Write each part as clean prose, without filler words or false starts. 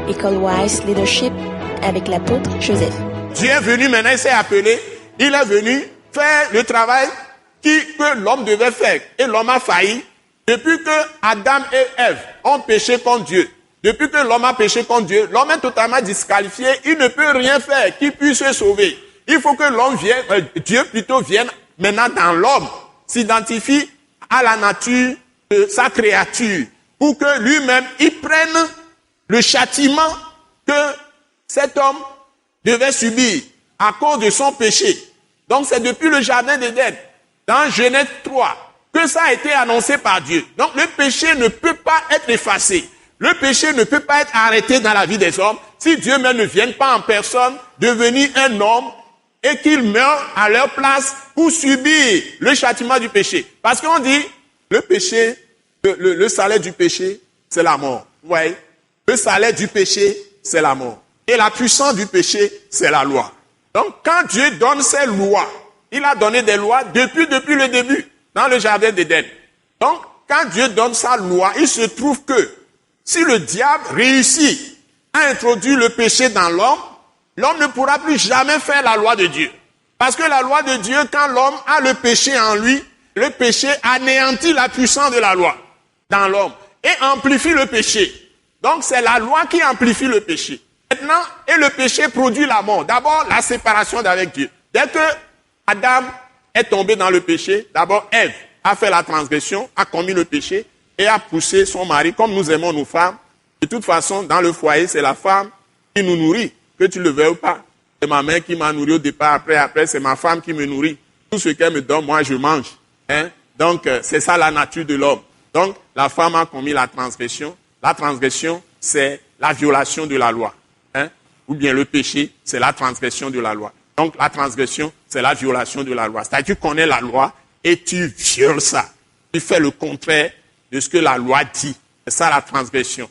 École Wise Leadership avec l'apôtre Joseph. Dieu est venu maintenant, il s'est appelé, il est venu faire le travail que l'homme devait faire. Et l'homme a failli. Depuis que Adam et Ève ont péché contre Dieu, depuis que l'homme a péché contre Dieu, l'homme est totalement disqualifié, il ne peut rien faire qui puisse se sauver. Il faut que l'homme vienne, Dieu plutôt vienne maintenant dans l'homme, s'identifie à la nature de sa créature, pour que lui-même, il prenne le châtiment que cet homme devait subir à cause de son péché. Donc c'est depuis le jardin d'Éden, dans Genèse 3, que ça a été annoncé par Dieu. Donc le péché ne peut pas être effacé. Le péché ne peut pas être arrêté dans la vie des hommes si Dieu même ne vient pas en personne devenir un homme et qu'il meure à leur place pour subir le châtiment du péché. Parce qu'on dit, le péché, le salaire du péché, c'est la mort. Vous voyez? Le salaire du péché, c'est la mort. Et la puissance du péché, c'est la loi. Donc, quand Dieu donne ses lois, il a donné des lois depuis le début, dans le jardin d'Éden. Donc, quand Dieu donne sa loi, il se trouve que si le diable réussit à introduire le péché dans l'homme, l'homme ne pourra plus jamais faire la loi de Dieu. Parce que la loi de Dieu, quand l'homme a le péché en lui, le péché anéantit la puissance de la loi dans l'homme et amplifie le péché. Donc, c'est la loi qui amplifie le péché. Maintenant, et le péché produit la mort. D'abord, la séparation d'avec Dieu. Dès que Adam est tombé dans le péché, d'abord Ève a fait la transgression, a commis le péché et a poussé son mari, comme nous aimons nos femmes. De toute façon, dans le foyer, c'est la femme qui nous nourrit, que tu le veuilles ou pas. C'est ma mère qui m'a nourri au départ, après c'est ma femme qui me nourrit. Tout ce qu'elle me donne, moi je mange. Donc, c'est ça la nature de l'homme. Donc, la femme a commis la transgression. La transgression, c'est la violation de la loi. Ou bien le péché, c'est la transgression de la loi. Donc, la transgression, c'est la violation de la loi. C'est-à-dire, tu connais la loi et tu violes ça. Tu fais le contraire de ce que la loi dit. C'est ça la transgression.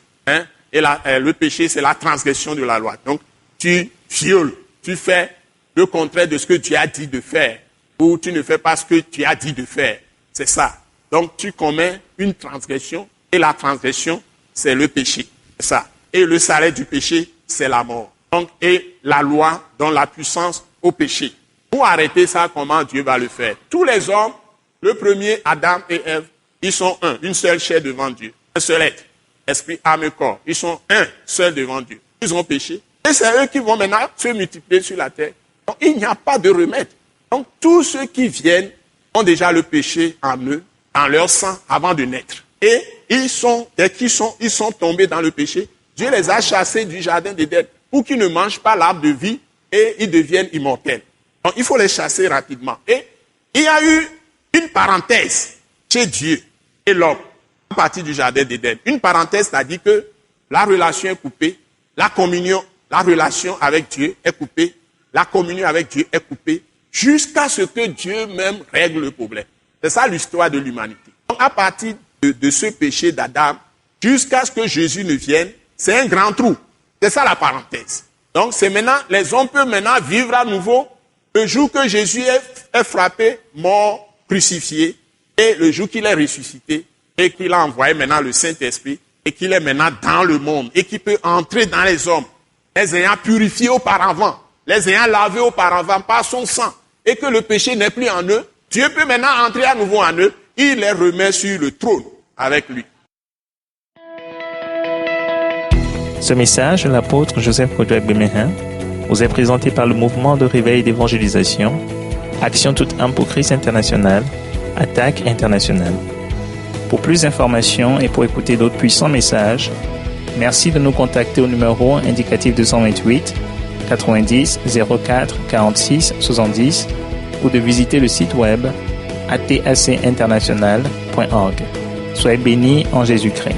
Et le péché, c'est la transgression de la loi. Donc, tu violes, tu fais le contraire de ce que Dieu a dit de faire. Ou tu ne fais pas ce que tu as dit de faire. C'est ça. Donc, tu commets une transgression et la transgression, c'est le péché. C'est ça. Et le salaire du péché, c'est la mort. Donc, et la loi donne la puissance au péché. Pour arrêter ça, comment Dieu va le faire? Tous les hommes, le premier, Adam et Ève, ils sont un, une seule chair devant Dieu. Un seul être, esprit, âme et corps. Ils sont un seul devant Dieu. Ils ont péché. Et c'est eux qui vont maintenant se multiplier sur la terre. Donc, il n'y a pas de remède. Donc, tous ceux qui viennent ont déjà le péché en eux, dans leur sang, avant de naître. Et dès qu'ils sont tombés dans le péché, Dieu les a chassés du jardin d'Éden pour qu'ils ne mangent pas l'arbre de vie et ils deviennent immortels. Donc, il faut les chasser rapidement. Et il y a eu une parenthèse chez Dieu et l'homme à partir du jardin d'Éden. Une parenthèse, c'est-à-dire que la relation est coupée, la relation avec Dieu est coupée, la communion avec Dieu est coupée, jusqu'à ce que Dieu même règle le problème. C'est ça l'histoire de l'humanité. Donc, à partir de ce péché d'Adam, jusqu'à ce que Jésus ne vienne, c'est un grand trou. C'est ça la parenthèse. Donc, c'est maintenant, les hommes peuvent maintenant vivre à nouveau le jour que Jésus est frappé, mort, crucifié, et le jour qu'il est ressuscité, et qu'il a envoyé maintenant le Saint-Esprit, et qu'il est maintenant dans le monde, et qu'il peut entrer dans les hommes, les ayant purifiés auparavant, les ayant lavés auparavant par son sang, et que le péché n'est plus en eux. Dieu peut maintenant entrer à nouveau en eux, il les remet sur le trône avec lui. Ce message de l'apôtre Joseph Kodouak Bemehin vous est présenté par le mouvement de réveil d'évangélisation, Action toute âme pour Christ international, Attaque internationale. Pour plus d'informations et pour écouter d'autres puissants messages, merci de nous contacter au numéro indicatif 228 90 04 46 70 ou de visiter le site web atacinternational.org. Soyez bénis en Jésus-Christ.